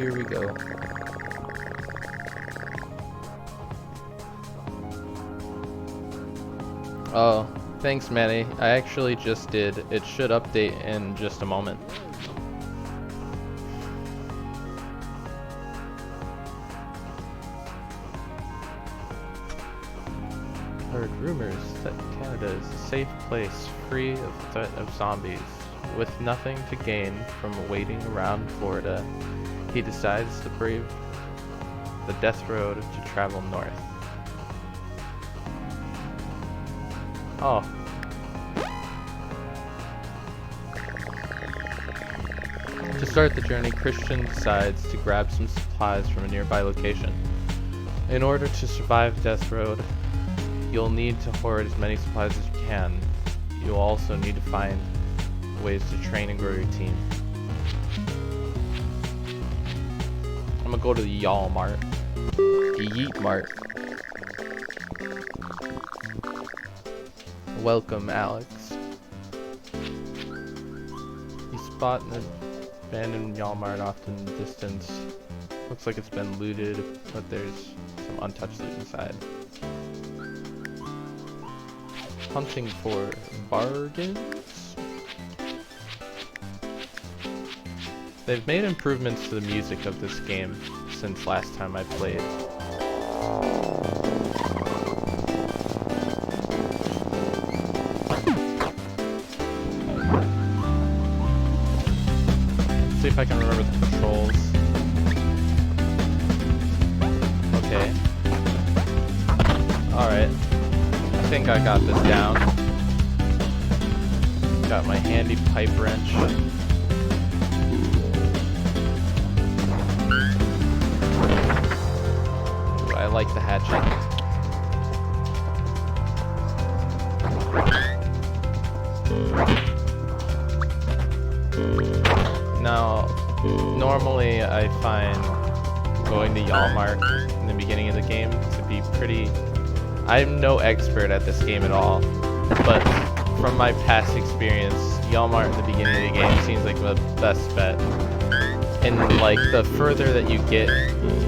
here we go. Oh, thanks Manny. I actually just did. It should update in just a moment. Heard rumors that Canada is a safe place, free of threat of zombies. With nothing to gain from waiting around Florida, he decides to brave the death road to travel north. Oh. To start the journey, Christian decides to grab some supplies from a nearby location. In order to survive Death Road, you'll need to hoard as many supplies as you can. You'll also need to find ways to train and grow your team. I'm gonna go to the Y'all Mart. The Yeet Mart. Welcome, Alex. You spot an abandoned Y'all Mart off in the distance. Looks like it's been looted, but there's some untouched loot inside. Hunting for bargains? They've made improvements to the music of this game since last time I played. Let's see if I can remember the controls. Okay. Alright. I think I got this down. Got my handy pipe wrench. Ooh, I like the hatching. Now, normally I find going to Y'all Mart in the beginning of the game to be pretty... I'm no expert at this game at all, but from my past experience, Y'all Mart in the beginning of the game seems like the best bet. And like, the further that you get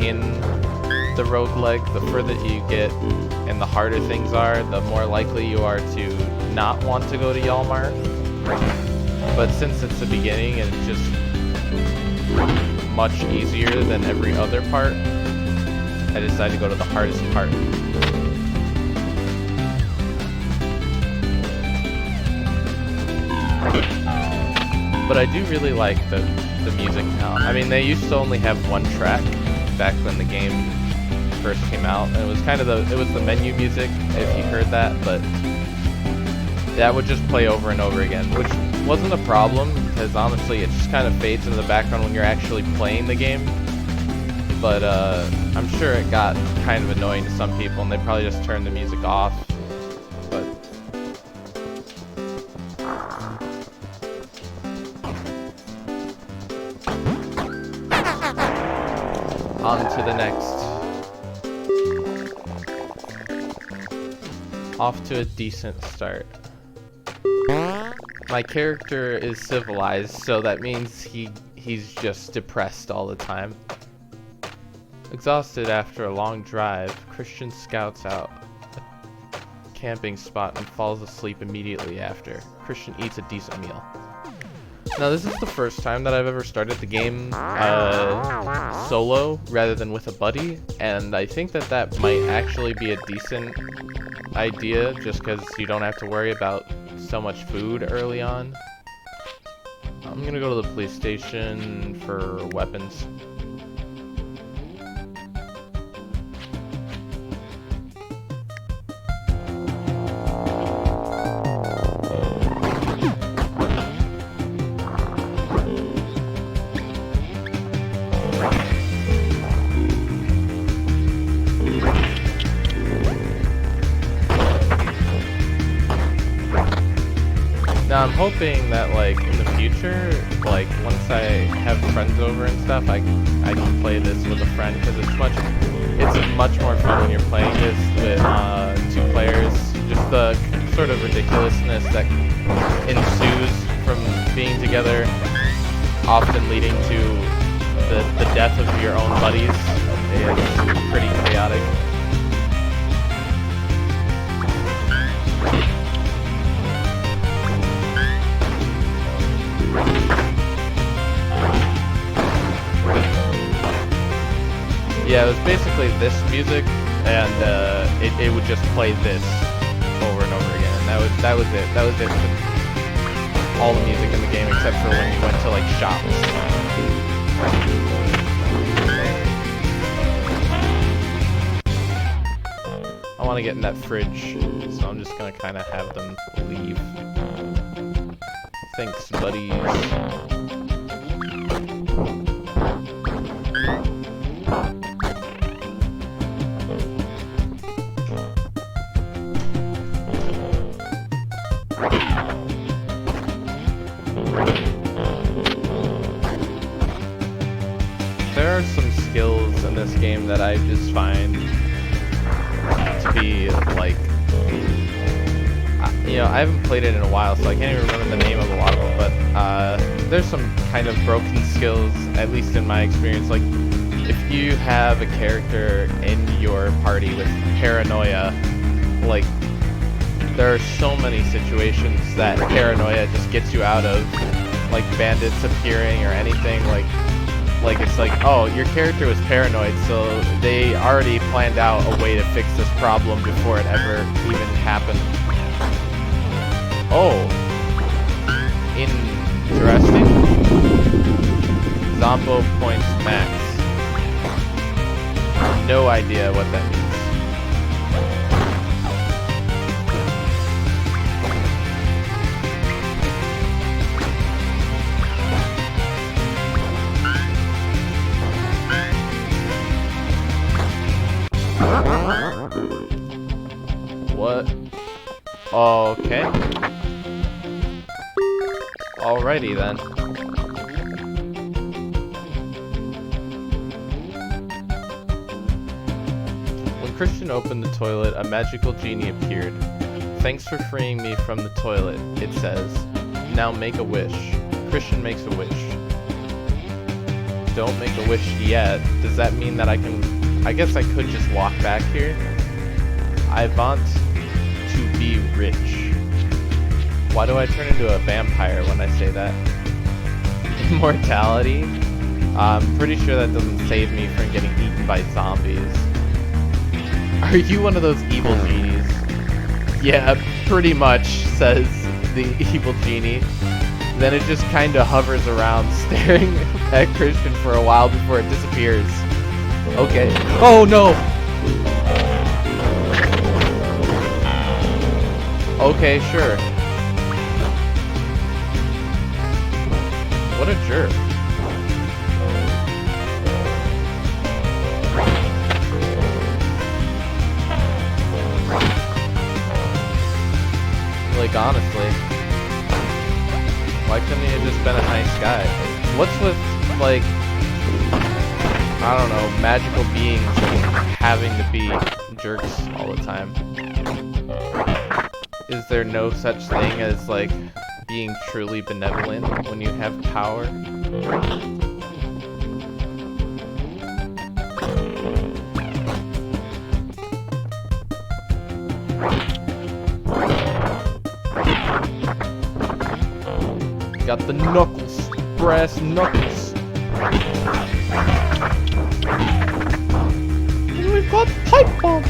in the roguelike, the further you get and the harder things are, the more likely you are to not want to go to Y'all Mart. But since it's the beginning and it's just much easier than every other part, I decided to go to the hardest part. But I do really like the music now. I mean, they used to only have one track back when the game first came out, and it was kind of the menu music, if you heard that, but that would just play over and over again, which wasn't a problem, because honestly it just kind of fades into the background when you're actually playing the game. But I'm sure it got kind of annoying to some people, and they probably just turned the music off. But on to the next. Off to a decent start. My character is civilized, so that means he's just depressed all the time. Exhausted after a long drive, Christian scouts out a camping spot and falls asleep immediately after. Christian eats a decent meal. Now, this is the first time that I've ever started the game solo rather than with a buddy, and I think that might actually be a decent idea, just because you don't have to worry about so much food early on. I'm gonna go to the police station for weapons. Now I'm hoping that like in the future, like once I have friends over and stuff, I can play this with a friend, because it's much more fun when you're playing this with 2 players. Just the sort of ridiculousness that ensues from being together, often leading to the death of your own buddies is pretty chaotic. Yeah, it was basically this music, and it would just play this over and over again. And that was it. That was it for all the music in the game, except for when you went to like shops. I want to get in that fridge, so I'm just gonna kind of have them leave. Thanks, buddies. There are some skills in this game that I just find to be like, you know, I haven't played it in a while, so I can't even remember the name of a lot of them, but there's some kind of broken skills, at least in my experience. Like, if you have a character in your party with paranoia, like, there are so many situations that paranoia just gets you out of, like bandits appearing or anything. Like it's like, oh, your character was paranoid, so they already planned out a way to fix this problem before it ever even happened. Oh, interesting. Zombo points max. No idea what that means. What? Okay. Alrighty then. When Christian opened the toilet, a magical genie appeared. Thanks for freeing me from the toilet, it says. Now make a wish. Christian makes a wish. Don't make a wish yet. Does that mean that I guess I could just walk back here? I want to be rich. Why do I turn into a vampire when I say that? Immortality? I'm pretty sure that doesn't save me from getting eaten by zombies. Are you one of those evil genies? Yeah, pretty much, says the evil genie. Then it just kinda hovers around, staring at Christian for a while before it disappears. Okay. Oh no! Okay, sure. What a jerk. Like, honestly, why couldn't he have just been a nice guy? What's with, like, I don't know, magical beings having to be jerks all the time? Is there no such thing as, like, being truly benevolent when you have power? Got the knuckles, brass knuckles. And we've got pipe bombs.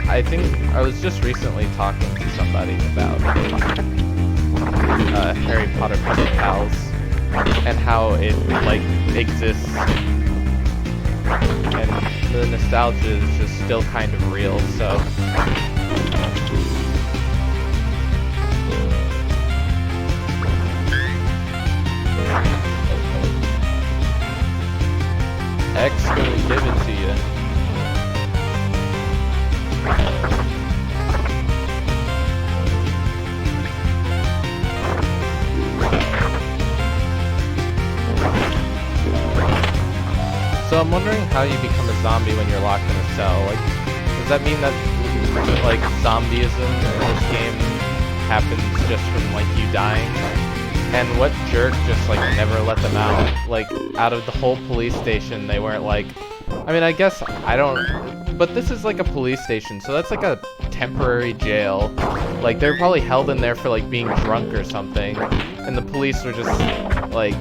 I think I was just recently talking to somebody about Harry Potter Pen Pals and how it like exists, and the nostalgia is just still kind of real. So X gonna give it to you. So I'm wondering how you become a zombie when you're locked in a cell. Like, does that mean that, like, zombieism in this game happens just from like you dying. And what jerk just like never let them out? Like out of the whole police station, they weren't like, I mean, I guess I don't, but this is like a police station, so that's like a temporary jail. Like they're probably held in there for like being drunk or something, and the police were just like,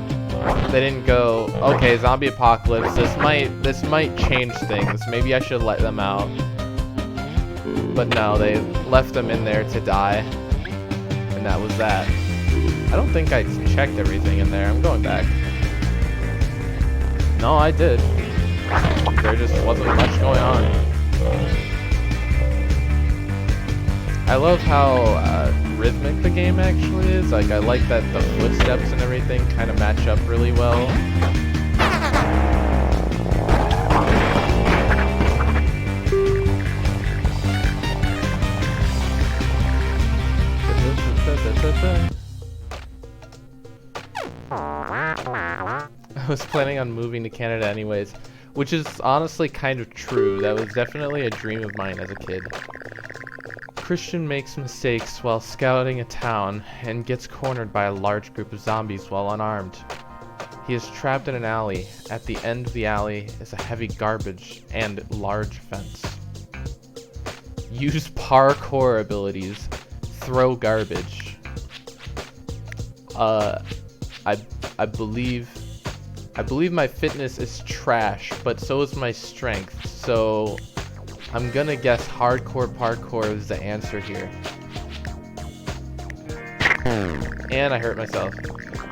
they didn't go, okay, zombie apocalypse, this might change things, maybe I should let them out. But no, they left them in there to die, and that was that. I don't think I checked everything in there. I'm going back. No, I did. There just wasn't much going on. I love how rhythmic the game actually is. Like, I like that the footsteps and everything kind of match up really well. I was planning on moving to Canada anyways, which is honestly kind of true. That was definitely a dream of mine as a kid. Christian makes mistakes while scouting a town and gets cornered by a large group of zombies while unarmed. He is trapped in an alley. At the end of the alley is a heavy garbage and large fence. Use parkour abilities. Throw garbage. I believe my fitness is trash, but so is my strength, so I'm gonna guess hardcore parkour is the answer here. And I hurt myself.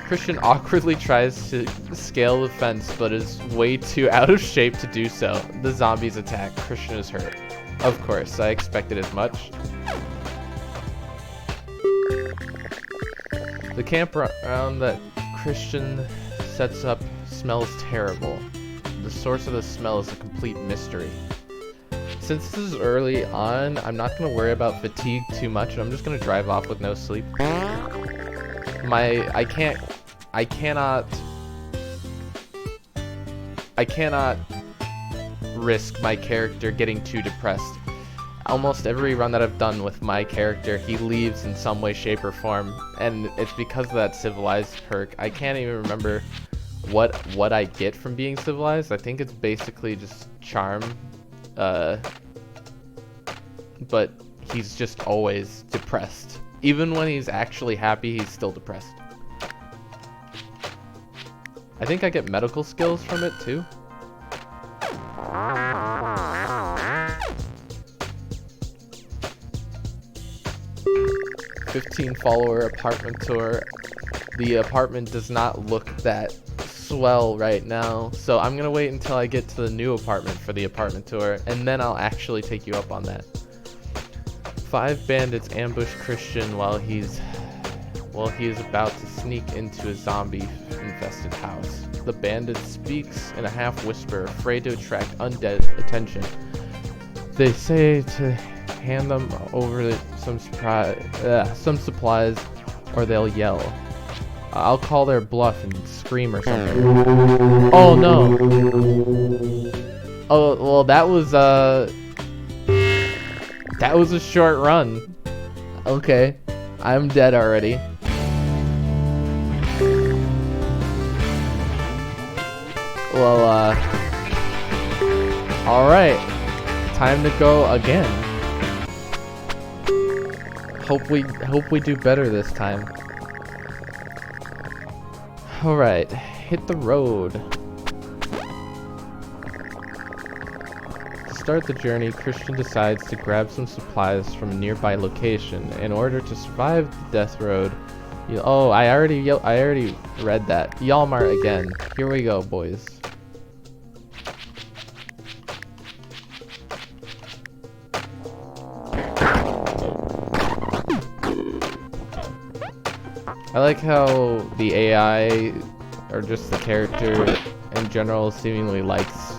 Christian awkwardly tries to scale the fence, but is way too out of shape to do so. The zombies attack. Christian is hurt. Of course, I expected as much. The campground that Christian sets up smells terrible. The source of the smell is a complete mystery. Since this is early on, I'm not going to worry about fatigue too much, and I'm just going to drive off with no sleep. I cannot risk my character getting too depressed. Almost every run that I've done with my character, he leaves in some way, shape, or form, and it's because of that civilized perk. I can't even remember what I get from being civilized. I think it's basically just charm, but he's just always depressed. Even when he's actually happy, he's still depressed. I think I get medical skills from it too. 15 follower apartment tour. The apartment does not look that swell right now, so I'm gonna wait until I get to the new apartment for the apartment tour, and then I'll actually take you up on that. 5 bandits ambush Christian while he is about to sneak into a zombie-infested house. The bandit speaks in a half-whisper, afraid to attract undead attention. They say to hand them over some supplies, or they'll yell. I'll call their bluff and scream or something. Oh no! Oh well, that was a short run. Okay, I'm dead already. Well, alright. Time to go again. Hope we do better this time. Alright, hit the road. To start the journey, Christian decides to grab some supplies from a nearby location. In order to survive the death road, oh, I already read that. Walmart again. Here we go, boys. I like how the AI, or just the character in general, seemingly likes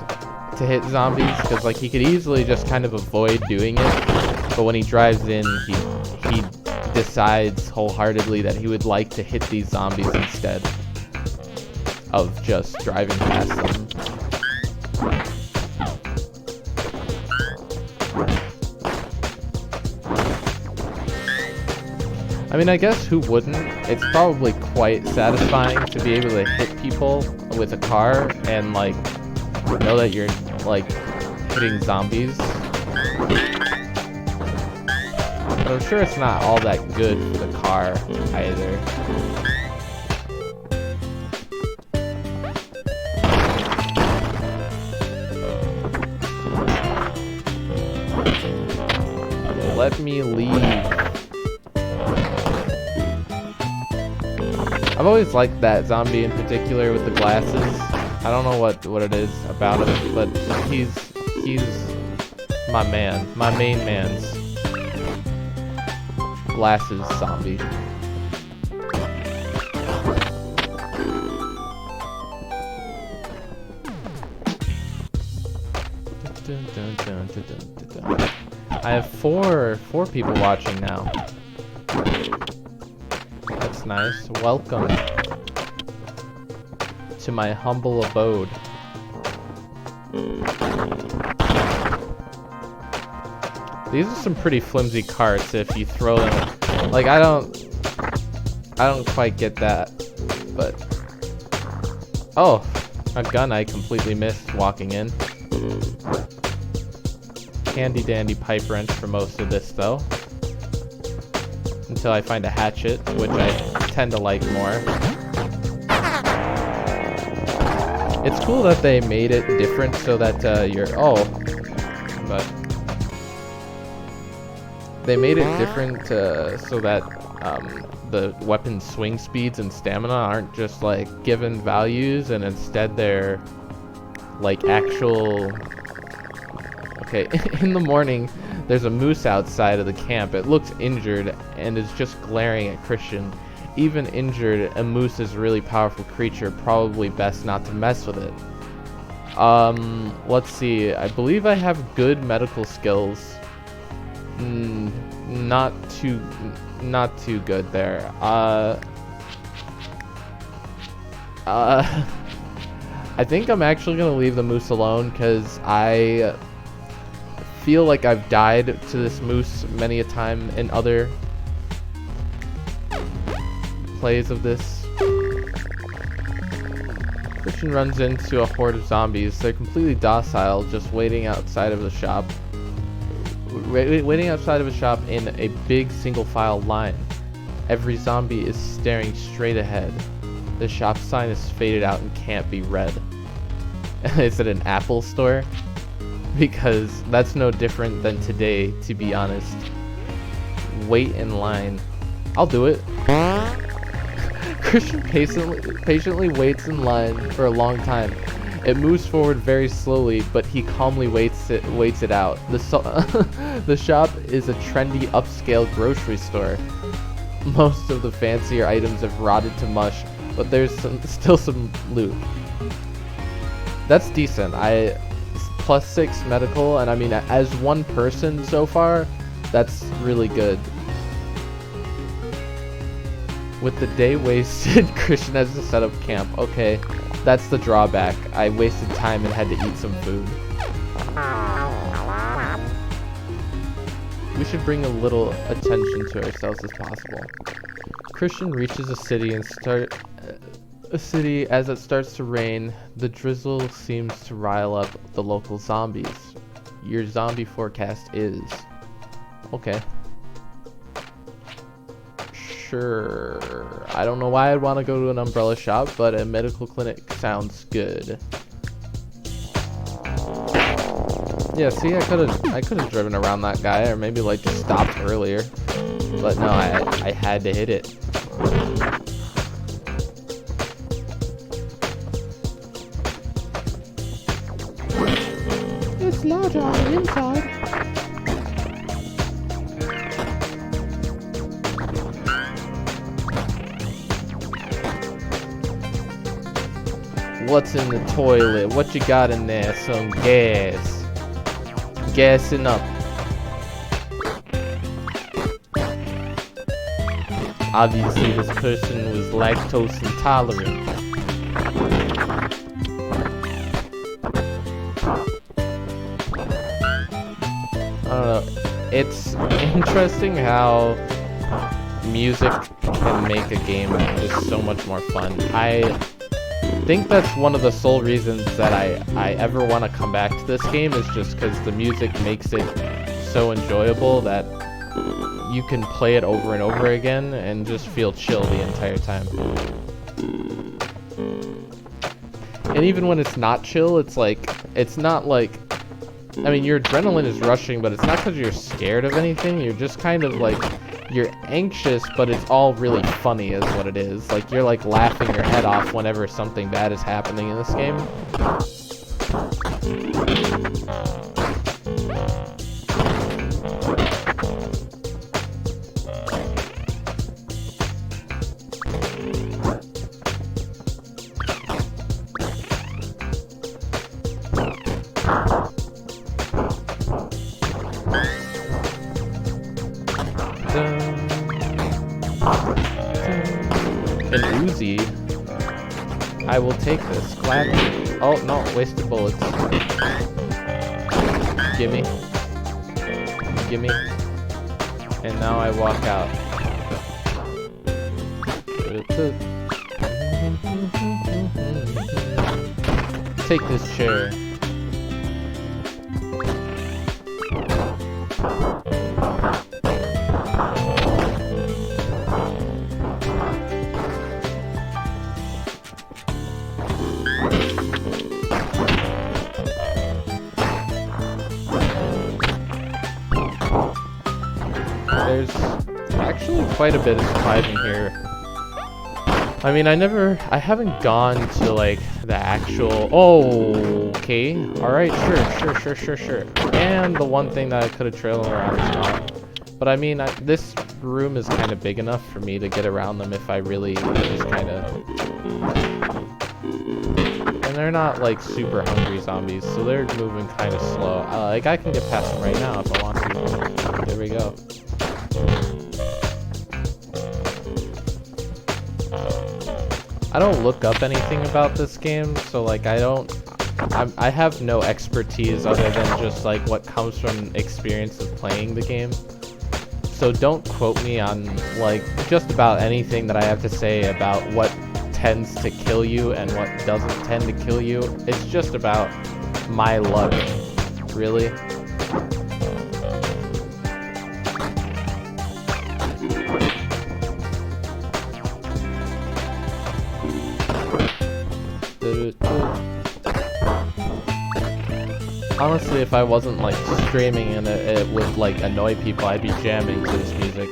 to hit zombies, because like he could easily just kind of avoid doing it, but when he drives in, he decides wholeheartedly that he would like to hit these zombies instead of just driving past them. I mean, I guess who wouldn't? It's probably quite satisfying to be able to hit people with a car and, like, know that you're, like, hitting zombies. But I'm sure it's not all that good for the car either. Let me leave. I've always liked that zombie in particular with the glasses. I don't know what it is about him, but he's my man, my main man's glasses zombie. I have four people watching now. That's nice. Welcome to my humble abode. These are some pretty flimsy carts if you throw them. Like, I don't quite get that, but oh, a gun I completely missed walking in. Handy dandy pipe wrench for most of this though, until I find a hatchet, which I tend to like more. It's cool that they made it different so that but they made it different so that the weapon swing speeds and stamina aren't just like given values, and instead they're like actual. Okay, in the morning, there's a moose outside of the camp. It looks injured and is just glaring at Christian. Even injured, a moose is a really powerful creature. Probably best not to mess with it. Let's see. I believe I have good medical skills. Not too good there. I think I'm actually gonna leave the moose alone because I feel like I've died to this moose many a time in other plays of this. Christian runs into a horde of zombies. They're completely docile, just waiting outside of the shop. Waiting outside of a shop in a big single file line. Every zombie is staring straight ahead. The shop sign is faded out and can't be read. Is it an Apple store? Because that's no different than today, to be honest. Wait in line. I'll do it. Christian patiently waits in line for a long time. It moves forward very slowly, but he calmly waits it out. The shop is a trendy upscale grocery store. Most of the fancier items have rotted to mush, but there's still some loot. That's decent. +6 medical, and I mean, as one person so far, that's really good. With the day wasted, Christian has to set up camp. Okay, that's the drawback. I wasted time and had to eat some food. We should bring a little attention to ourselves as possible. Christian reaches a city as it starts to rain. The drizzle seems to rile up the local zombies. Your zombie forecast is okay. Sure. I don't know why I'd want to go to an umbrella shop, but a medical clinic sounds good. Yeah, see, I could have driven around that guy, or maybe like just stopped earlier. But no, I had to hit it. It's larger on the inside. What's in the toilet? What you got in there? Some gas. Gassing up. Obviously, this person was lactose intolerant. I don't know. It's interesting how music can make a game just so much more fun. I think that's one of the sole reasons that I ever want to come back to this game, is just because the music makes it so enjoyable that you can play it over and over again and just feel chill the entire time. And even when it's not chill, it's not like, I mean, your adrenaline is rushing, but it's not because you're scared of anything. You're just kind of like, you're anxious, but it's all really funny is what it is. Like, you're like laughing your head off whenever something bad is happening in this game. An Uzi. I will take this gladly. Oh no, wasted bullets. Gimme. Gimme. And now I walk out. Take this chair. There's actually quite a bit of surviving here. I mean, I haven't gone to like the actual, oh, okay, alright, sure. And the one thing that I could have trailed around is gone. But I mean, this room is kind of big enough for me to get around them if I really just kind of... And they're not like super hungry zombies, so they're moving kind of slow. Like, I can get past them right now if I want to. There we go. I don't look up anything about this game, so like I have no expertise other than just like what comes from experience of playing the game. So don't quote me on like just about anything that I have to say about what tends to kill you and what doesn't tend to kill you. It's just about my luck, really. Honestly, if I wasn't like streaming and it would like annoy people, I'd be jamming to this music.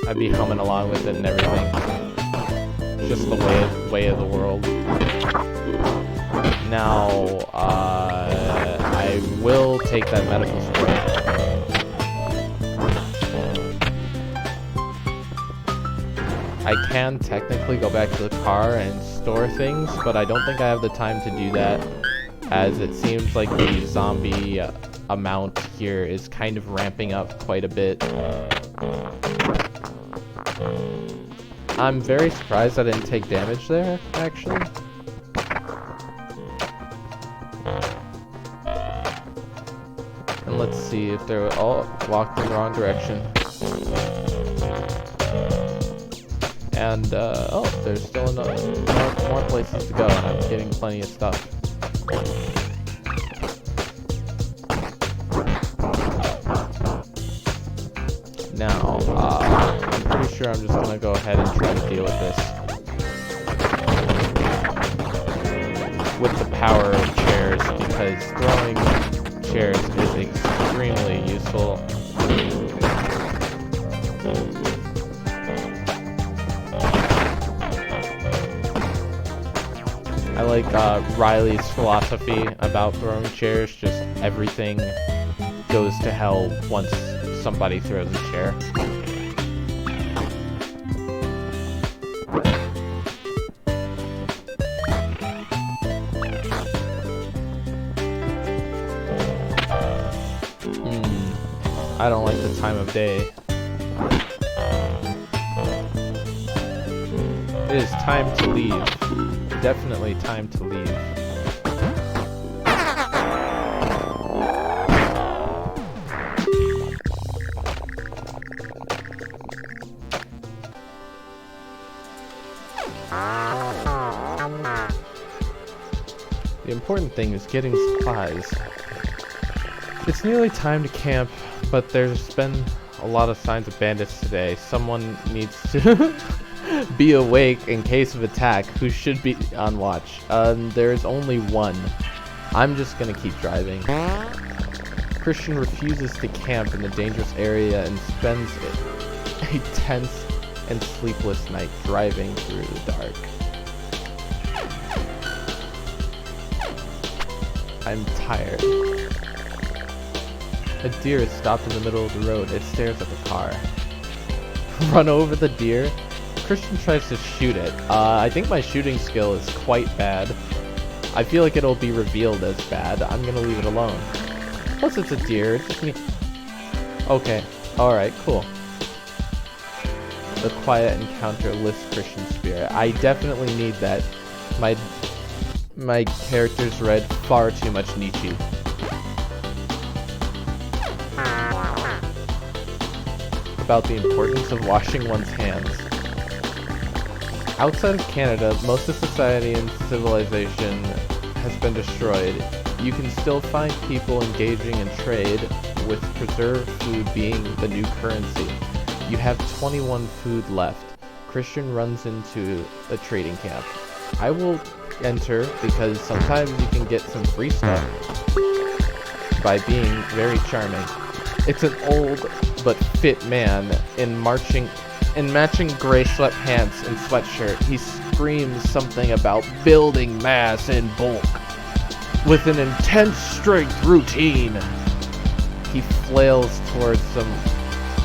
I'd be humming along with it and everything. Just the way of the world. Now, I will take that medical spray. I can technically go back to the car and store things, but I don't think I have the time to do that, as it seems like the zombie amount here is kind of ramping up quite a bit. I'm very surprised I didn't take damage there, actually. And let's see if they're all walked in the wrong direction. And, oh, there's still more places to go, and I'm getting plenty of stuff. Now, I'm pretty sure I'm just gonna go ahead and try to deal with this with the power of chairs, because throwing chairs is extremely useful. I like Riley's philosophy about throwing chairs, just everything goes to hell once somebody throws a chair. I don't like the time of day. It is time to leave. Definitely time to leave. important thing is getting supplies. It's nearly time to camp, but there's been a lot of signs of bandits today. Someone needs to be awake in case of attack. Who should be on watch? There's only one. I'm just gonna keep driving. Christian refuses to camp in the dangerous area and spends a tense and sleepless night driving through the dark. I'm tired. A deer is stopped in the middle of the road. It stares at the car. Run over the deer. Christian tries to shoot it. I think my shooting skill is quite bad. I feel like it'll be revealed as bad. I'm gonna leave it alone. Plus it's a deer. It's just me. Okay. Alright, cool. The quiet encounter lifts Christian's spirit. I definitely need that. My characters read far too much Nietzsche. About the importance of washing one's hands. Outside of Canada, most of society and civilization has been destroyed. You can still find people engaging in trade, with preserved food being the new currency. You have 21 food left. Christian runs into a trading camp. I will enter because sometimes you can get some free stuff by being very charming. It's an old but fit man in matching gray sweatpants and sweatshirt. He screams something about building mass in bulk with an intense strength routine. He flails towards some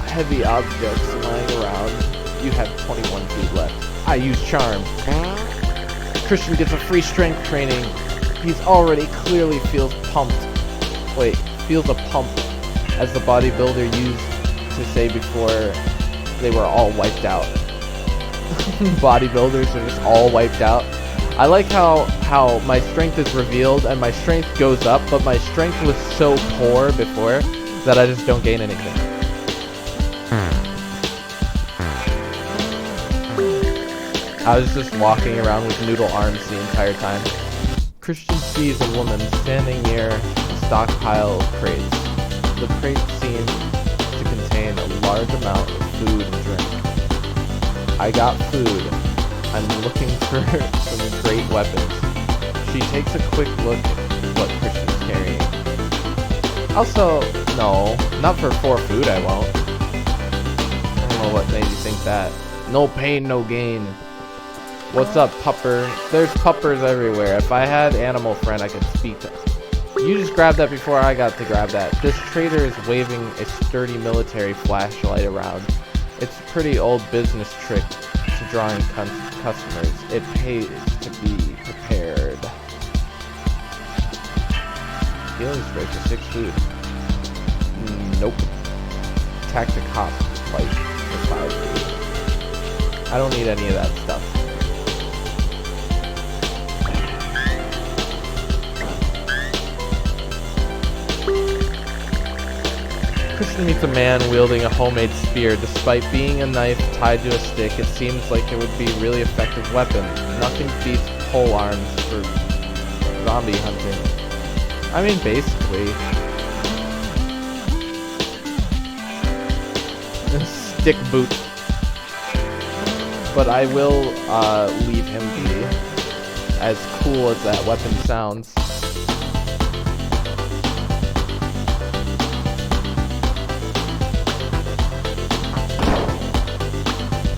heavy objects lying around. You have 21 food left. I use charm. Christian gets a free strength training. He's already clearly feels pumped. Wait, feels a pump, as the bodybuilder used to say before they were all wiped out. Bodybuilders are just all wiped out. I like how my strength is revealed and my strength goes up, but my strength was so poor before that I just don't gain anything. I was just walking around with noodle arms the entire time. Christian sees a woman standing near a stockpile of crates. The crates seem to contain a large amount of food and drink. I got food. I'm looking for some great weapons. She takes a quick look at what Christian's carrying. Also, no, not for 4 food I won't. I don't know what made you think that. No pain, no gain. What's up, pupper? There's puppers everywhere. If I had Animal Friend, I could speak to. You just grabbed that before I got to grab that. This trader is waving a sturdy military flashlight around. It's a pretty old business trick to drawing customers. It pays to be prepared. Healing spray for 6 food. Nope. Tactic hop light for 5 food. I don't need any of that stuff. Christian meets a man wielding a homemade spear. Despite being a knife tied to a stick, it seems like it would be a really effective weapon. Nothing beats pole arms for zombie hunting. I mean, basically. Stick boot. But I will leave him be. As cool as that weapon sounds.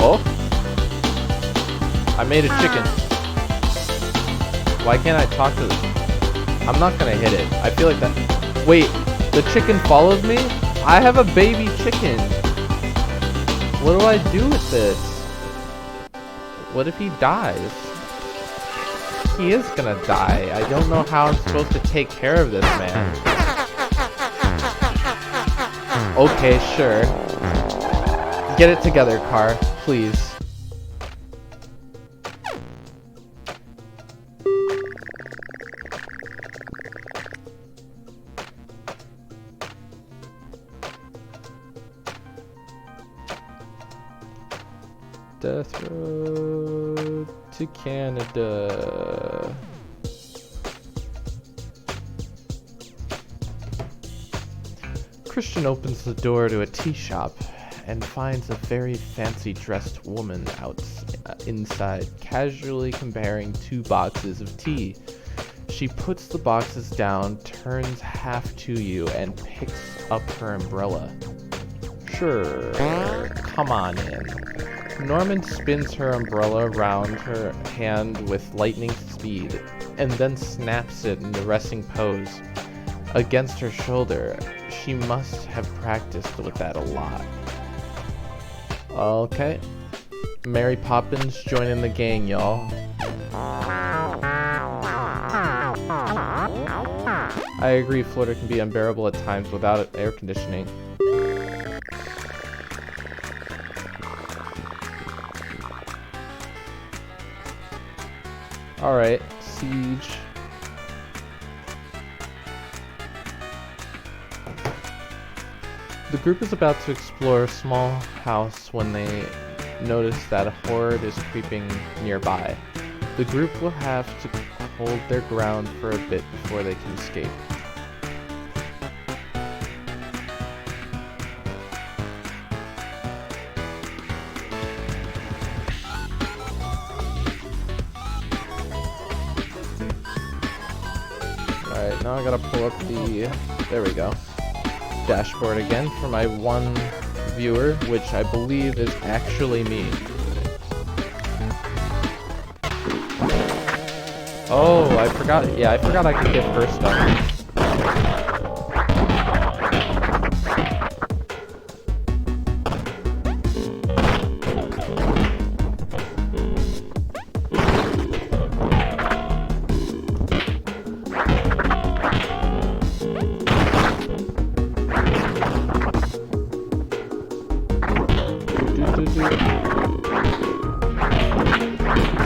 Oh? I made a chicken. Why can't I talk to this? I'm not gonna hit it. I feel like that. Wait, the chicken follows me? I have a baby chicken. What do I do with this? What if he dies? He is gonna die. I don't know how I'm supposed to take care of this man. Okay, sure. Get it together, car. Please. Death Road to Canada. Christian opens the door to a tea shop and finds a very fancy dressed woman inside, casually comparing 2 boxes of tea. She puts the boxes down, turns half to you, and picks up her umbrella. Sure, come on in. Norman spins her umbrella around her hand with lightning speed, and then snaps it in the resting pose against her shoulder. She must have practiced with that a lot. Okay. Mary Poppins joining the gang, y'all. I agree, Florida can be unbearable at times without air conditioning. Alright, Siege. The group is about to explore a small house when they notice that a horde is creeping nearby. The group will have to hold their ground for a bit before they can escape. Alright, now I gotta pull up there we go, dashboard again for my one viewer, which I believe is actually me. Oh, I forgot I could get first up.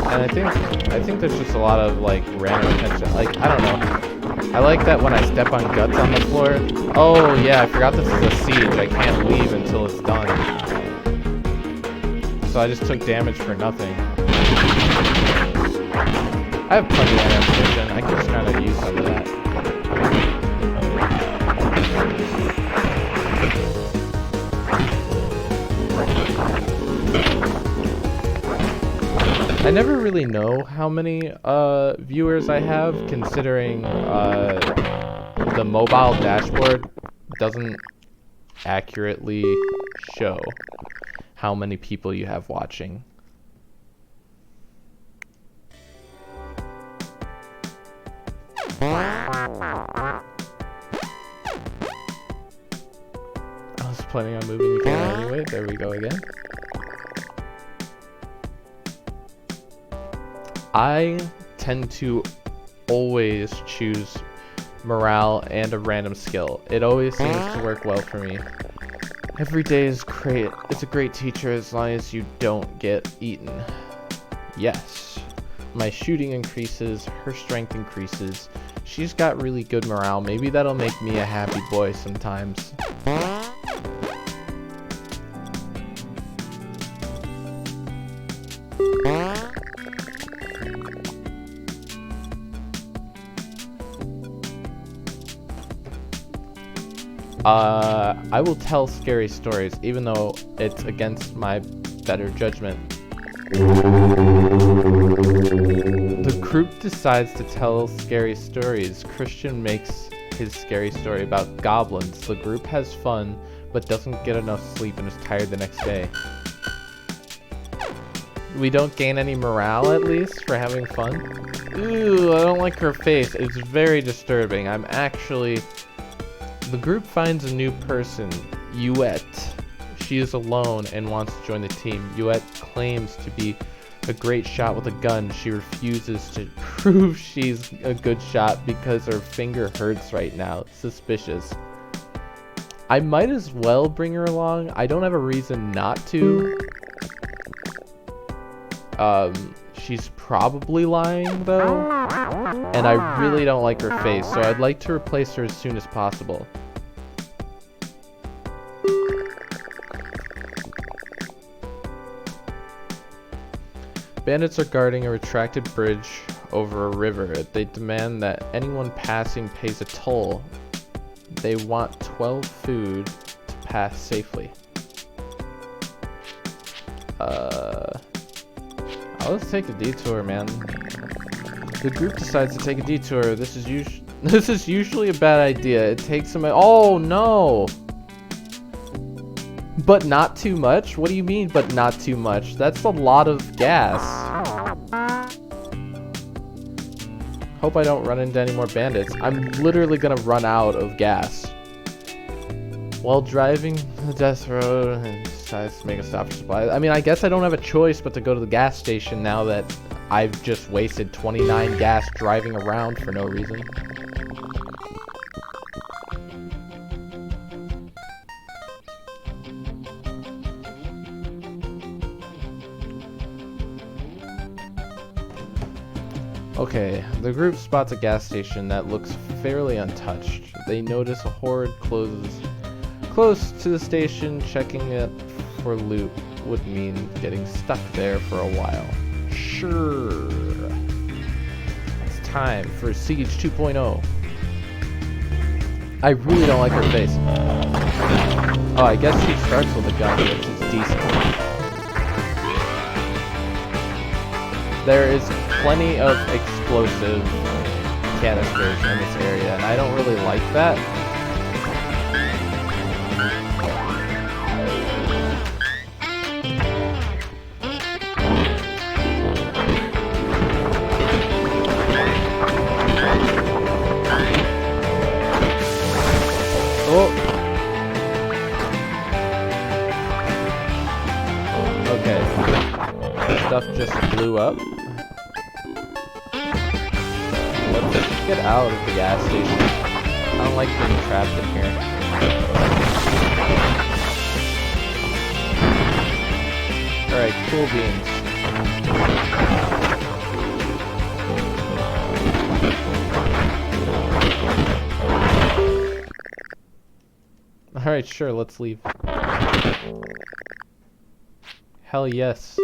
And I think there's just a lot of like random attention. Like, I don't know. I like that when I step on guts on the floor. Oh yeah, I forgot this is a siege. I can't leave until it's done. So I just took damage for nothing. I have plenty of ammunition. I can just kind of use some of that. I never really know how many viewers I have, considering the mobile dashboard doesn't accurately show how many people you have watching. I was planning on moving again anyway. There we go again. I tend to always choose morale and a random skill. It always seems to work well for me. Every day is great. It's a great teacher as long as you don't get eaten. Yes. My shooting increases, her strength increases. She's got really good morale. Maybe that'll make me a happy boy sometimes. I will tell scary stories, even though it's against my better judgment. The group decides to tell scary stories. Christian makes his scary story about goblins. The group has fun, but doesn't get enough sleep and is tired the next day. We don't gain any morale, at least, for having fun. Ooh, I don't like her face. It's very disturbing. The group finds a new person, Yuette. She is alone and wants to join the team. Yuette claims to be a great shot with a gun. She refuses to prove she's a good shot because her finger hurts right now. Suspicious. I might as well bring her along. I don't have a reason not to. She's probably lying though, and I really don't like her face, so I'd like to replace her as soon as possible. Bandits are guarding a retracted bridge over a river. They demand that anyone passing pays a toll. They want 12 food to pass safely. Let's take a detour, man. The group decides to take a detour. This is usually a bad idea. It takes some. Oh no! But not too much? What do you mean, but not too much? That's a lot of gas. Hope I don't run into any more bandits. I'm literally gonna run out of gas. While driving the death road and decides to make a stop for supplies. I mean, I guess I don't have a choice but to go to the gas station now that I've just wasted 29 gas driving around for no reason. Okay, the group spots a gas station that looks fairly untouched. They notice a horde close to the station. Checking it for loot would mean getting stuck there for a while. Sure. It's time for Siege 2.0. I really don't like her face. Oh, I guess she starts with a gun, which is decent. There is plenty of explosive canisters in this area, and I don't really like that. Oh! Okay. Stuff just blew up. Let's get out of the gas station. I don't like being trapped in here. Alright, cool beans. Alright, sure, let's leave. Hell yes.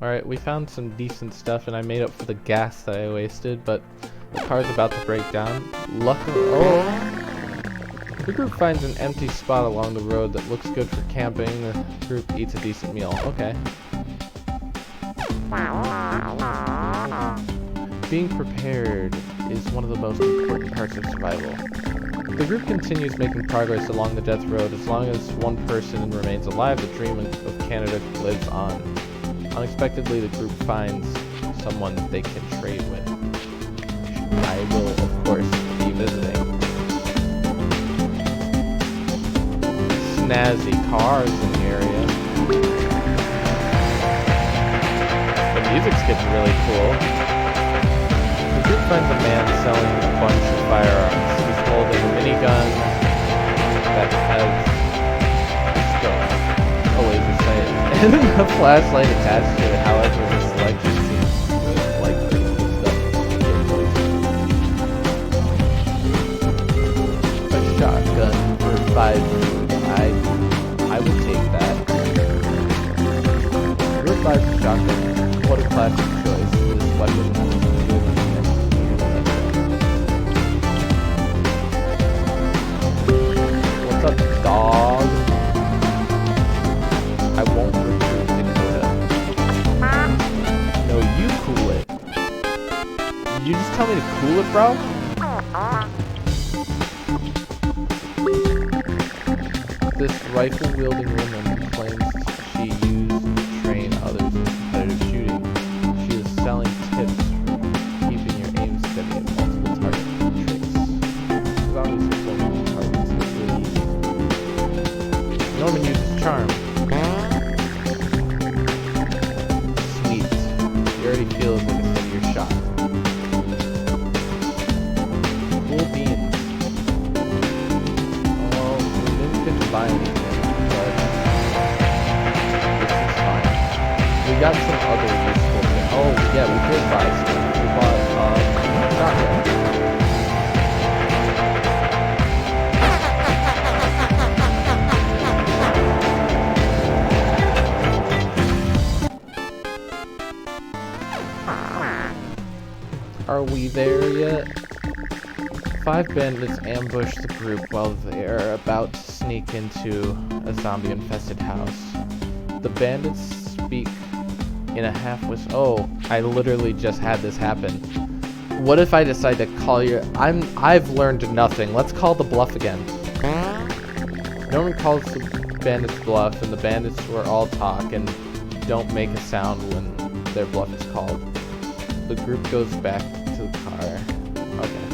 Alright, we found some decent stuff and I made up for the gas that I wasted, but the car's about to break down. Luckily, the group finds an empty spot along the road that looks good for camping. The group eats a decent meal. Okay. Being prepared is one of the most important parts of survival. The group continues making progress along the death road. As long as one person remains alive, the dream of Canada lives on. Unexpectedly, the group finds someone they can trade with. I will, of course, be visiting. Snazzy cars in the area. The music's getting really cool. The group finds a man selling a bunch of firearms. He's holding a minigun that has a scope, a laser sight, and a flashlight attached to it. However, the selection seems like pretty cool stuff. A shotgun for 5 food. I would take that. Group 5 shotgun. What a classic choice. This weapon has what's up, dog? I won't recruit Dakota. No, you cool it. Did you just tell me to cool it, bro? This rifle-wielding woman claims she used to train others in competitive shooting. She is selling tips for keeping your aim steady at multiple target tricks. There's obviously so many targets, it's really easy. Norman uses charm. Sweet. You already feel like a steadier shot. Cool beans. Well, we didn't get to buy anything, but Are we there yet? 5 bandits ambush the group while they are about to sneak into a zombie-infested house. The bandits speak in a half-whisper. Oh, I literally just had this happen. What if I decide to call you? I've learned nothing. Let's call the bluff again. No one calls the bandits bluff, and the bandits will all talk and don't make a sound when their bluff is called. The group goes back to the car. Okay.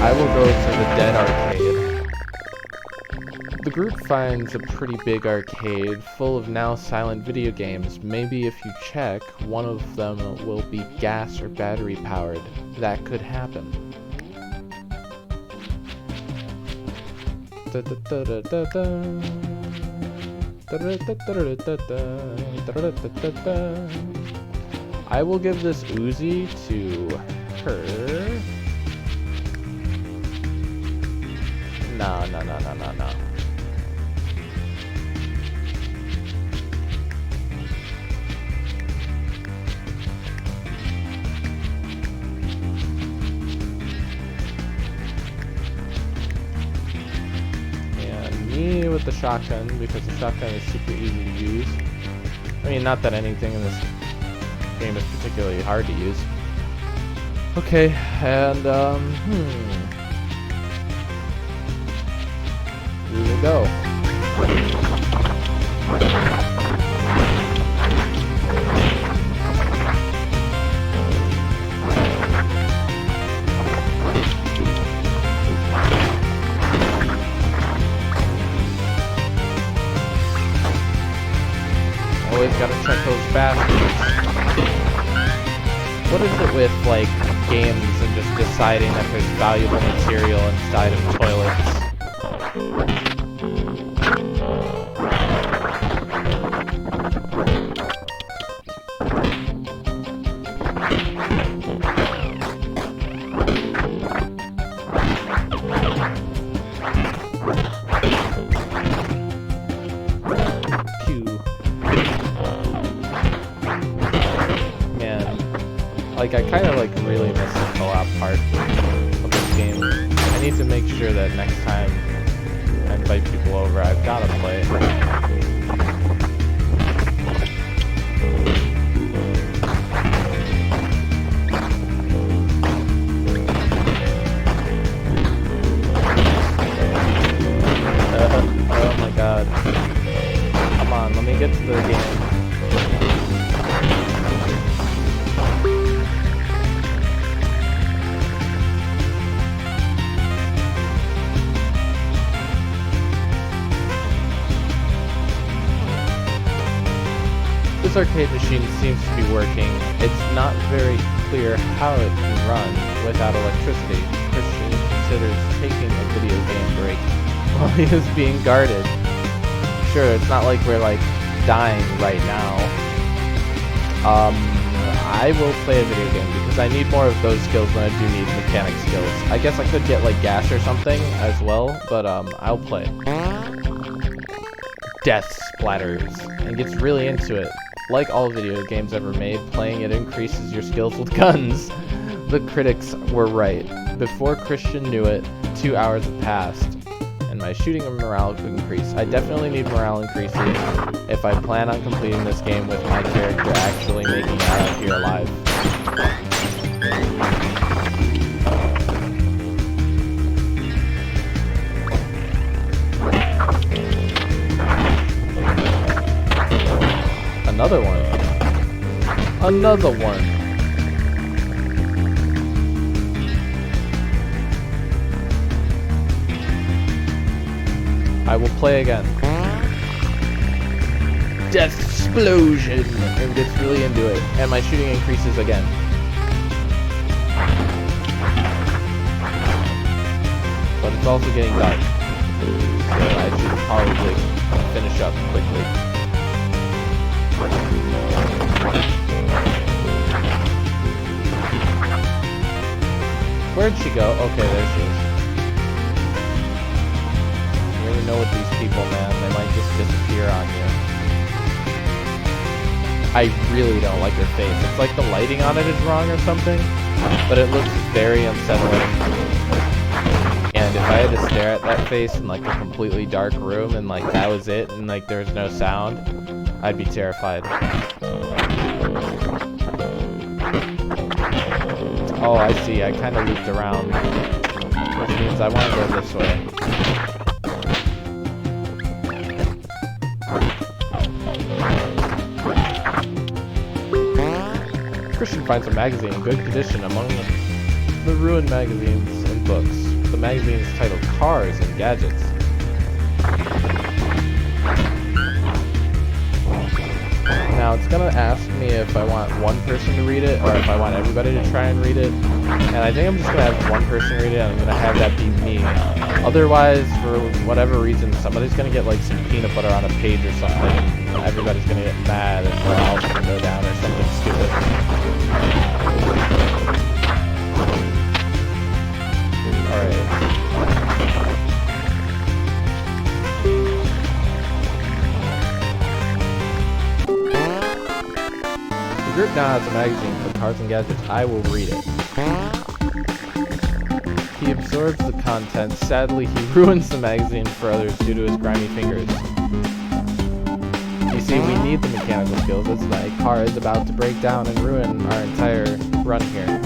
I will go to the dead arcade. The group finds a pretty big arcade full of now silent video games. Maybe if you check, one of them will be gas or battery powered. That could happen. I will give this Uzi to her. No. And me with the shotgun, because the shotgun is super easy to use. I mean, not that anything in this game is particularly hard to use. Okay, and we will go. Always gotta check those bathrooms. What is it with, like, games and just deciding that there's valuable material inside of toilets? Like, I kind of, like, really miss the co-op part of this game. I need to make sure that next time I invite people over, I've gotta play it. Oh my god. Come on, let me get to the game. This arcade machine seems to be working. It's not very clear how it can run without electricity. Christian considers taking a video game break while he is being guarded. Sure, it's not like we're like dying right now. I will play a video game because I need more of those skills than I do need mechanic skills. I guess I could get like gas or something as well, but I'll play. Death splatters and gets really into it. Like all video games ever made, playing it increases your skills with guns. The critics were right. Before Christian knew it, 2 hours had passed, and my shooting and morale could increase. I definitely need morale increases if I plan on completing this game with my character actually making it out here alive. Another one. Another one. I will play again. Death explosion! And gets really into it. And my shooting increases again. But it's also getting dark. So I should probably finish up quickly. Where'd she go? Okay, there she is. You ever I really don't like her face. It's like the lighting on it is wrong or something, but it looks very unsettling. And if I had to stare at that face in like a completely dark room and like that was it and like there's no sound, I'd be terrified. Oh, I see. I kind of looped around, which means I want to go this way. Christian finds a magazine in good condition among the ruined magazines and books. The magazine is titled Cars and Gadgets. Now it's gonna ask me if I want one person to read it or if I want everybody to try and read it. And I think I'm just gonna have one person read it and I'm gonna have that be me. Otherwise, for whatever reason, somebody's gonna get like some peanut butter on a page or something. And everybody's gonna get mad and we're all gonna go down or something stupid. Alright. The group now has a magazine for Cars and Gadgets. I will read it. He absorbs the content. Sadly, he ruins the magazine for others due to his grimy fingers. You see, we need the mechanical skills as my car is about to break down and ruin our entire run here.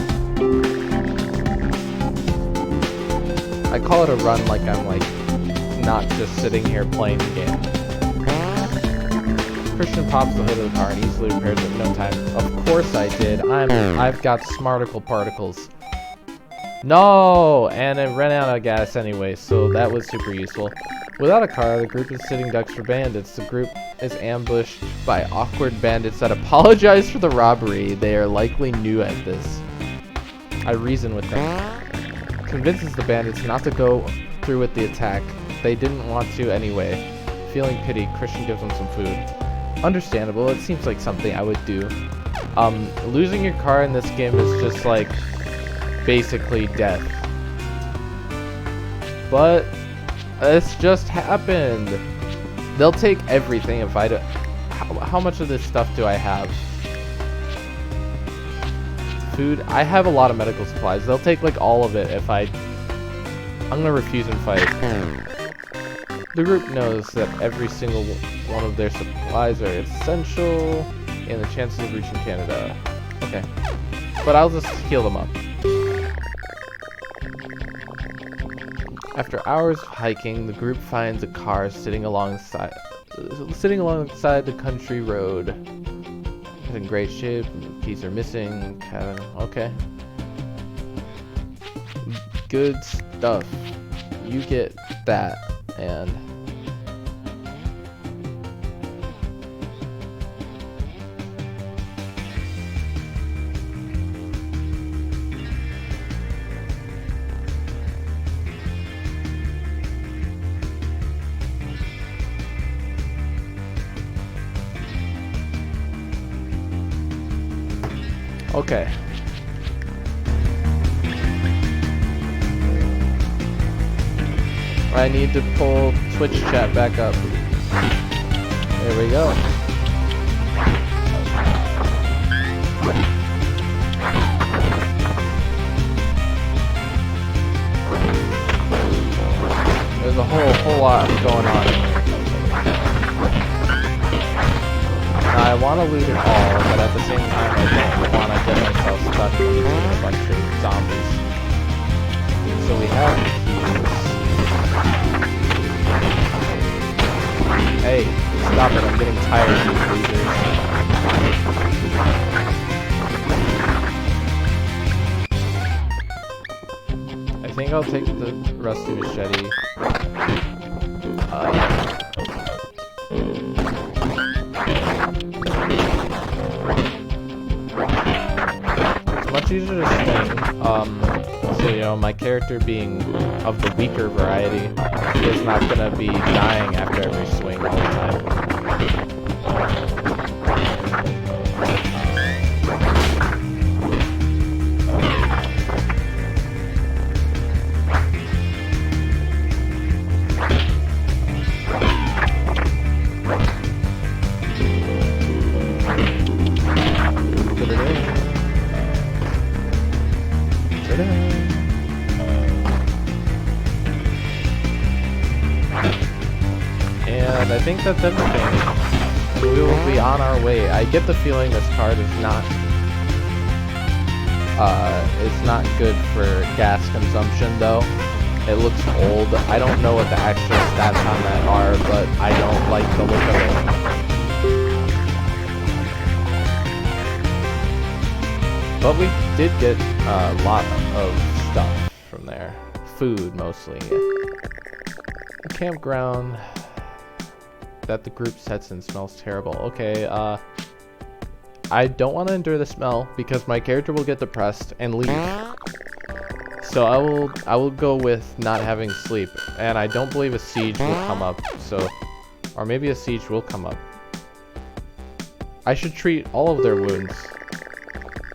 I call it a run like I'm like not just sitting here playing the game. Christian pops the hood of the car and easily repairs it in no time. Of course I did. I've got smarticle particles. No! And it ran out of gas anyway, so that was super useful. Without a car, the group is sitting ducks for bandits. The group is ambushed by awkward bandits that apologize for the robbery. They are likely new at this. I reason with them. Convinces the bandits not to go through with the attack. They didn't want to anyway. Feeling pity, Christian gives them some food. Understandable, it seems like something I would do. Losing your car in this game is just like basically death. But it's just happened. They'll take everything if I do. How much of this stuff do I have? Food? I have a lot of medical supplies. They'll take like all of it if I'm gonna refuse and fight. The group knows that every single one of their supplies are essential in the chances of reaching Canada. Okay. But I'll just heal them up. After hours of hiking, the group finds a car sitting alongside the country road. It's in great shape, keys are missing, okay. Good stuff. You get that, and okay. I need to pull Twitch chat back up. There we go. There's a whole lot going on. I want to loot it all, but at the same time I don't want to get myself stuck between a bunch of zombies. So we have keys. Hey, stop it, I'm getting tired of these losers. I think I'll take the rusty machete. Much easier to swing, so you know, my character being of the weaker variety is not gonna be dying after every swing all the time. And I think that's everything. We will be on our way. I get the feeling this card is not good for gas consumption though. It looks old. I don't know what the actual stats on that are, but I don't like the look of it. But we did get a lot of stuff from there. Food, mostly. A campground that the group sets in smells terrible. Okay, I don't want to endure the smell because my character will get depressed and leave. So I will go with not having sleep, and I don't believe a siege will come up. So, or maybe a siege will come up. I should treat all of their wounds.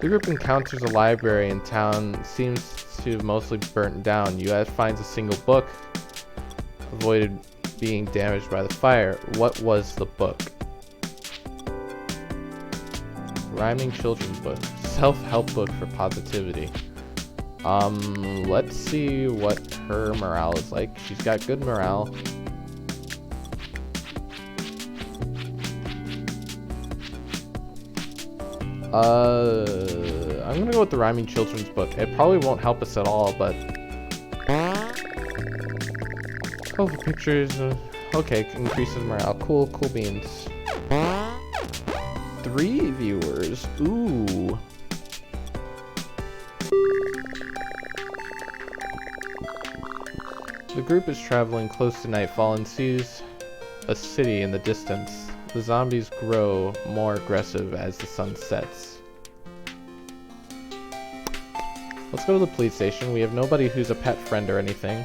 The group encounters a library in town. Seems to have mostly burnt down. U.S. finds a single book. Avoided being damaged by the fire. What was the book? Rhyming children's book. Self-help book for positivity. Let's see what her morale is like. She's got good morale. I'm gonna go with the rhyming children's book. It probably won't help us at all, but colorful pictures. Okay, increases morale. Cool beans. 3 viewers. Ooh. The group is traveling close to nightfall and sees a city in the distance. The zombies grow more aggressive as the sun sets. Let's go to the police station. We have nobody who's a pet friend or anything.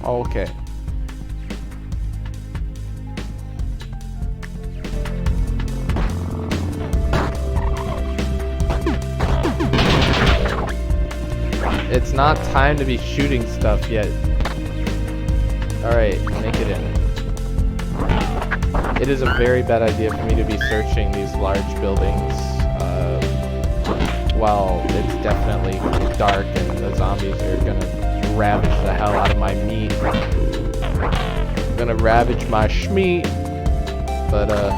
Okay. It's not time to be shooting stuff yet. Alright, make it in. It is a very bad idea for me to be searching these large buildings while it's definitely dark and the zombies are gonna ravage the hell out of my meat. I'm gonna ravage my schmeat, but I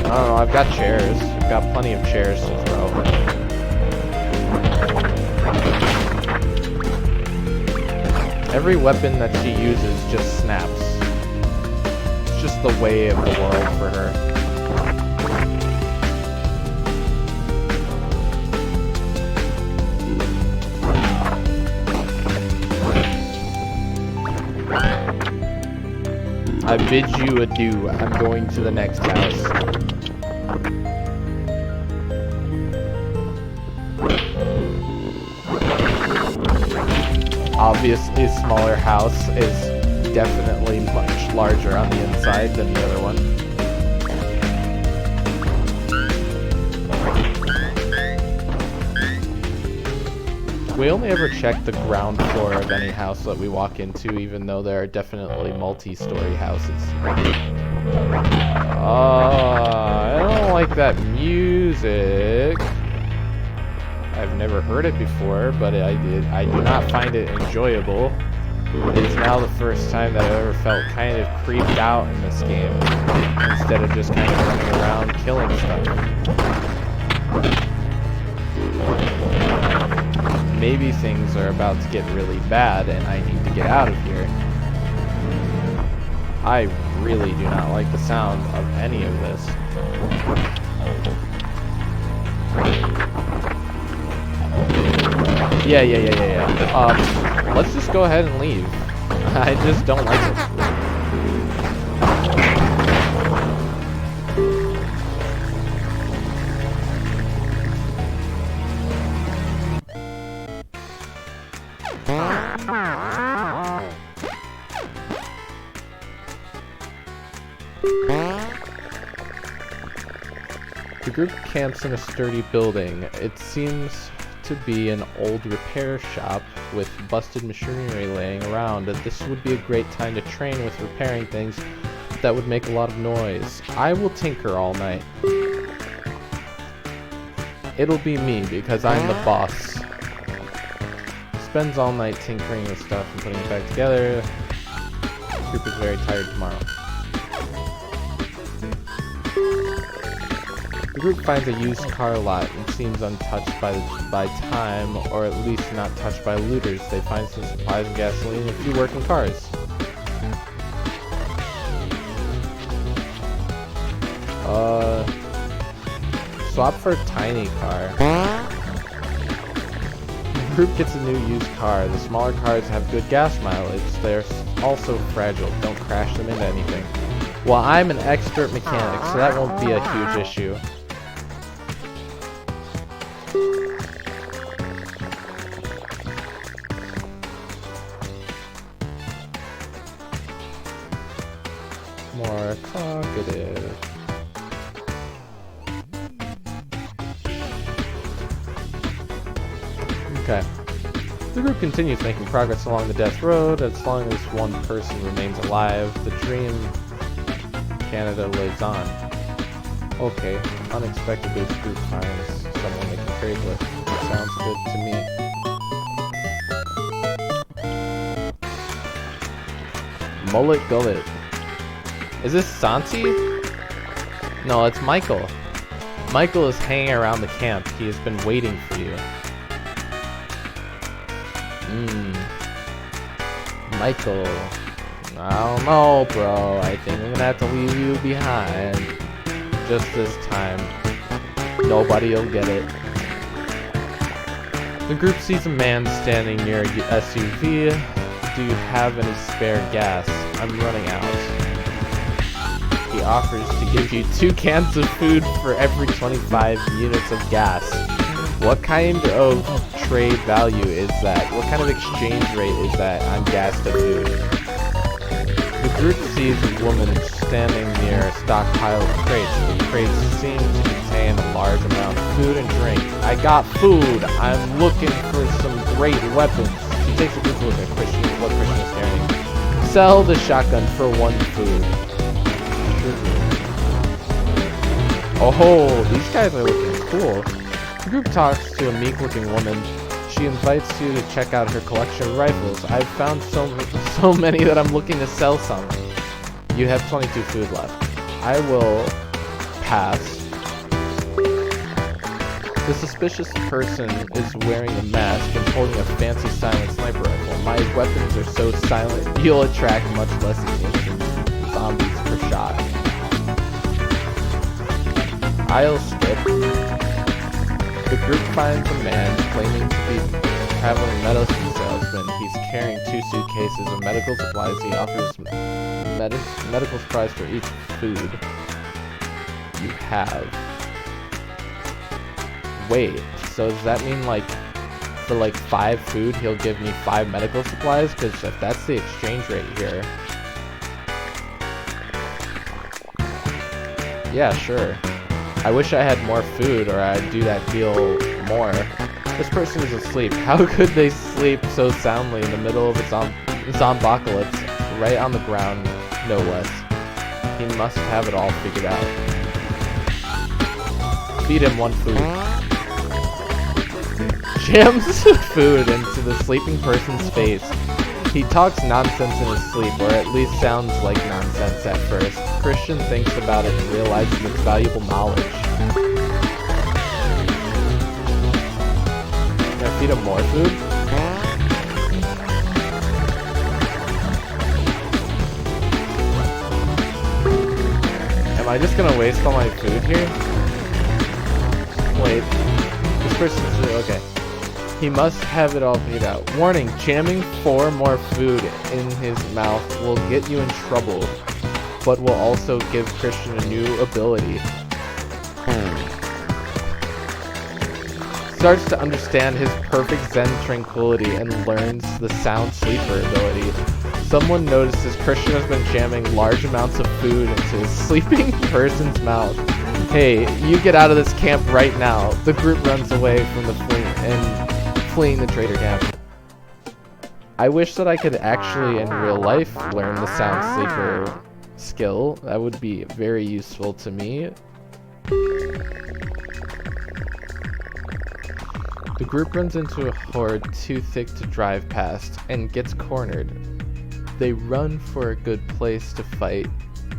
don't know, I've got chairs. I've got plenty of chairs to throw. Every weapon that she uses just snaps. It's just the way of the world for her. I bid you adieu. I'm going to the next house. Obviously, a smaller house is definitely much larger on the inside than the other one. We only ever check the ground floor of any house that we walk into, even though there are definitely multi-story houses. I don't like that music. I've never heard it before, but I do not find it enjoyable. It is now the first time that I've ever felt kind of creeped out in this game, instead of just kind of running around killing stuff. Maybe things are about to get really bad and I need to get out of here. I really do not like the sound of any of this. Yeah. Let's just go ahead and leave. I just don't like it. The group camps in a sturdy building. It seems to to be an old repair shop with busted machinery laying around. This would be a great time to train with repairing things that would make a lot of noise. I will tinker all night. It'll be me because I'm the boss. Spends all night tinkering with stuff and putting it back together. Group is very tired tomorrow. The group finds a used car lot and seems untouched by time, or at least not touched by looters. They find some supplies and gasoline and a few working cars. Swap for a tiny car. The group gets a new used car. The smaller cars have good gas mileage. They're also fragile. Don't crash them into anything. Well, I'm an expert mechanic, so that won't be a huge issue. More talkative. Okay. The group continues making progress along the death road. As long as one person remains alive, the dream Canada lives on. Okay, unexpectedly the group finds someone they can trade with. Sounds good to me. Mullet Gullet. Is this Santi? No, it's Michael. Michael is hanging around the camp. He has been waiting for you. Michael. I don't know, bro. I think I'm gonna have to leave you behind. Just this time. Nobody'll get it. The group sees a man standing near a SUV. Do you have any spare gas? I'm running out. He offers to give you 2 cans of food for every 25 units of gas. What kind of trade value is that? What kind of exchange rate is that on gas to food? The group sees a woman standing near a stockpile of crates. The crates seem to contain a large amount of food and drink. I got food. I'm looking for some great weapons. She takes a good look at Christian, what Christian is carrying. Sell the shotgun for 1 food. Oh, these guys are looking cool. The group talks to a meek-looking woman. She invites you to check out her collection of rifles. I've found so many that I'm looking to sell some. You have 22 food left. I will pass. The suspicious person is wearing a mask and holding a fancy silent sniper rifle. My weapons are so silent, you'll attract much less attention than zombies per shot. I'll skip. The group finds a man claiming to be a traveling medicine salesman. He's carrying 2 suitcases of medical supplies. He offers medical supplies for each food you have. Wait, so does that mean like for like 5 food he'll give me 5 medical supplies? Because if that's the exchange rate here. Yeah, sure. I wish I had more food, or I'd do that deal more. This person is asleep. How could they sleep so soundly in the middle of a zombocalypse, right on the ground, no less? He must have it all figured out. Feed him 1 food. Jams food into the sleeping person's face. He talks nonsense in his sleep, or at least sounds like nonsense at first. Christian thinks about it and realizes it's valuable knowledge. Can I feed him more food? Am I just gonna waste all my food here? Wait. This person's okay. He must have it all figured out. Warning, jamming 4 more food in his mouth will get you in trouble, but will also give Christian a new ability. Starts to understand his perfect Zen tranquility and learns the sound sleeper ability. Someone notices Christian has been jamming large amounts of food into his sleeping person's mouth. Hey, you get out of this camp right now. The group runs away from the fleeing the traitor camp. I wish that I could actually, in real life, learn the Sound Sleeper skill. That would be very useful to me. The group runs into a horde too thick to drive past and gets cornered. They run for a good place to fight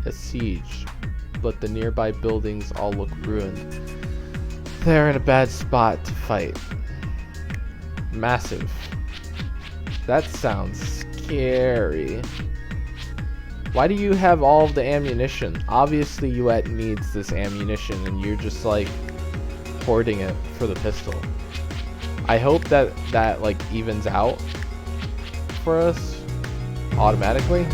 a siege, but the nearby buildings all look ruined. They're in a bad spot to fight. Massive. That sounds scary. Why do you have all of the ammunition? Obviously Yuet needs this ammunition and you're just like hoarding it for the pistol. I hope that like evens out for us automatically.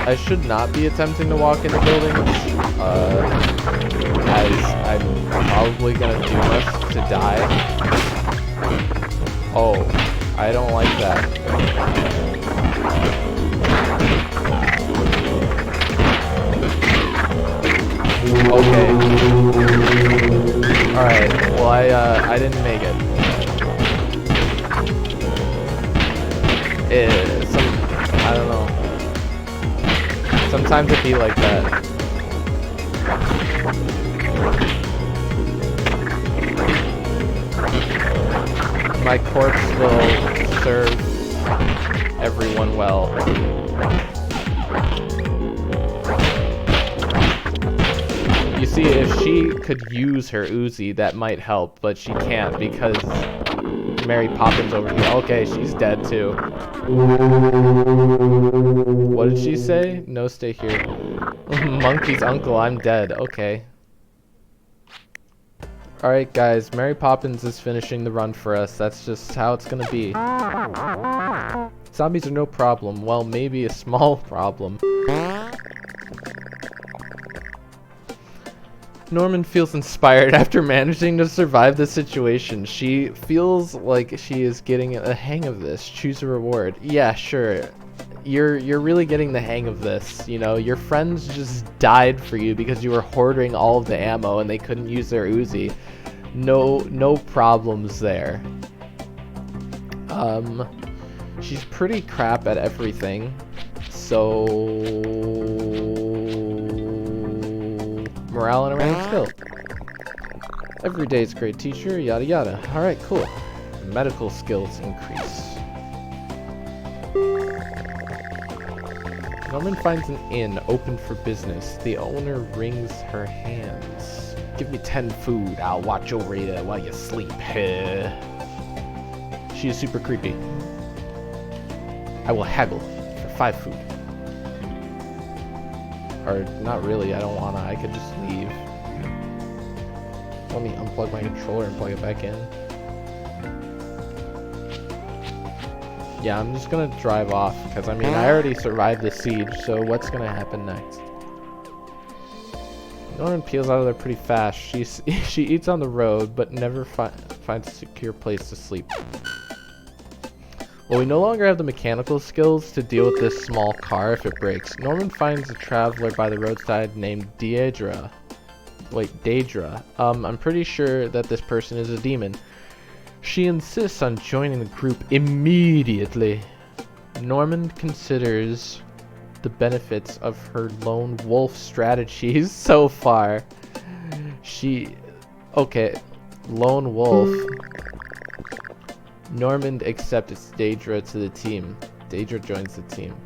I should not be attempting to walk into buildings, as I'm probably gonna do this to die. Oh, I don't like that. Okay. Alright, well I didn't make it. I don't know. Sometimes it be like that. My corpse will serve everyone well. You see, if she could use her Uzi, that might help, but she can't because Mary Poppins over here. Okay, she's dead too. What did she say? No, stay here. Monkey's uncle, I'm dead. Okay. Alright guys, Mary Poppins is finishing the run for us. That's just how it's gonna be. Zombies are no problem. Well, maybe a small problem. Norman feels inspired after managing to survive the situation. She feels like she is getting a hang of this. Choose a reward. Yeah, sure. You're really getting the hang of this. You know, your friends just died for you because you were hoarding all of the ammo and they couldn't use their Uzi. No problems there. She's pretty crap at everything. So morale and a random skill. Every day is a great teacher, yada yada. Alright, cool. Medical skills increase. Norman finds an inn open for business. The owner wrings her hands. Give me 10 food. I'll watch over you while you sleep. She is super creepy. I will haggle for 5 food. Or, not really, I don't wanna, I could just leave. Let me unplug my controller and plug it back in. Yeah, I'm just gonna drive off, because I mean, I already survived the siege, so what's gonna happen next? Norman peels out of there pretty fast. She eats on the road, but never finds a secure place to sleep. Well, we no longer have the mechanical skills to deal with this small car if it breaks. Norman finds a traveler by the roadside named Daedra. Wait, Daedra. I'm pretty sure that this person is a demon. She insists on joining the group immediately. Norman considers the benefits of her lone wolf strategies so far. Okay, lone wolf. Norman accepts Daedra to the team. Daedra joins the team.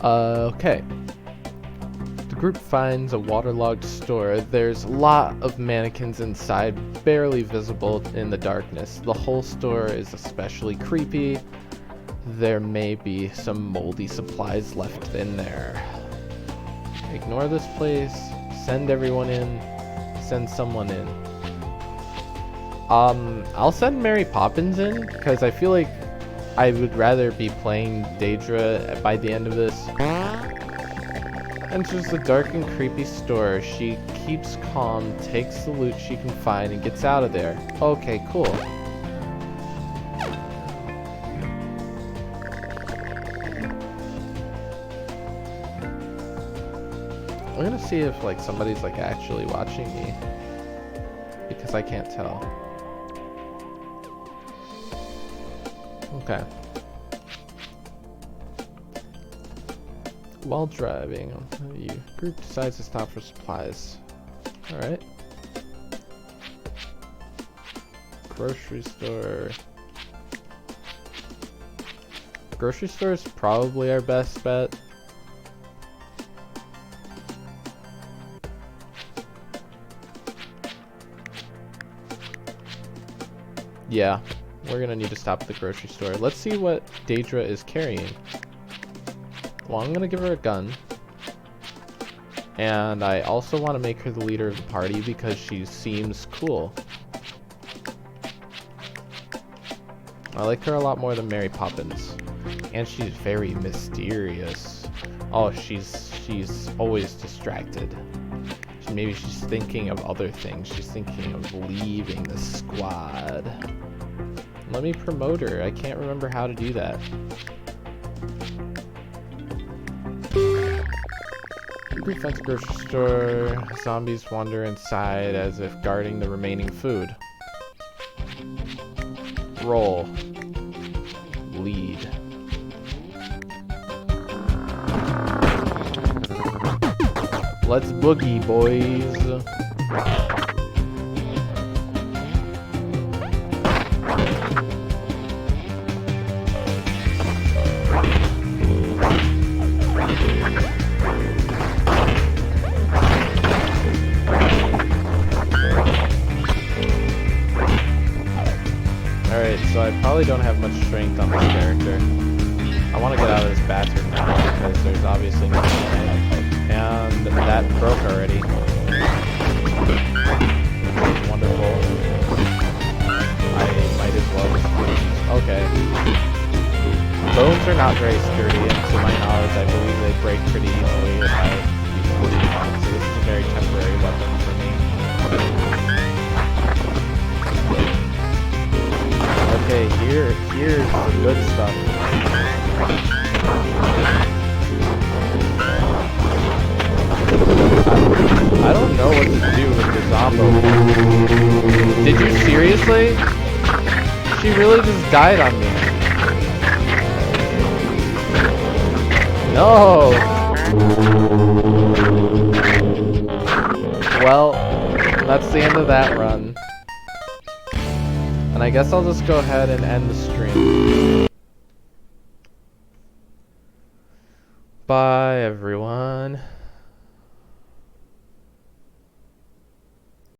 Okay. The group finds a waterlogged store. There's a lot of mannequins inside, barely visible in the darkness. The whole store is especially creepy. There may be some moldy supplies left in there. Ignore this place. Send everyone in. Send someone in. I'll send Mary Poppins in, because I feel like I would rather be playing Daedra by the end of this. Enters the dark and creepy store. She keeps calm, takes the loot she can find, and gets out of there. Okay, cool. I'm gonna see if like somebody's like actually watching me, because I can't tell. Okay. While driving, the group decides to stop for supplies. Alright. Grocery store. Grocery store is probably our best bet. Yeah, we're gonna need to stop at the grocery store. Let's see what Daedra is carrying. Well, I'm gonna give her a gun. And I also want to make her the leader of the party because she seems cool. I like her a lot more than Mary Poppins. And she's very mysterious. Oh, she's always distracted. Maybe she's thinking of other things. She's thinking of leaving the squad. Let me promote her. I can't remember how to do that. Brief grocery store. Zombies wander inside as if guarding the remaining food. Roll. Lead. Let's boogie, boys. Alright, so I probably don't have much strength on this character. I want to get out of this bathroom now because there's obviously no way. And that broke already. Wonderful. I might as well just... Okay. Bones are not very sturdy, and to my knowledge, I believe they break pretty easily if I use them. So this is a very temporary weapon for me. Okay, here's the good stuff. I don't know what to do with the Zombo. Did you seriously? She really just died on me. No! Well, that's the end of that run. And I guess I'll just go ahead and end the stream. Bye, everyone.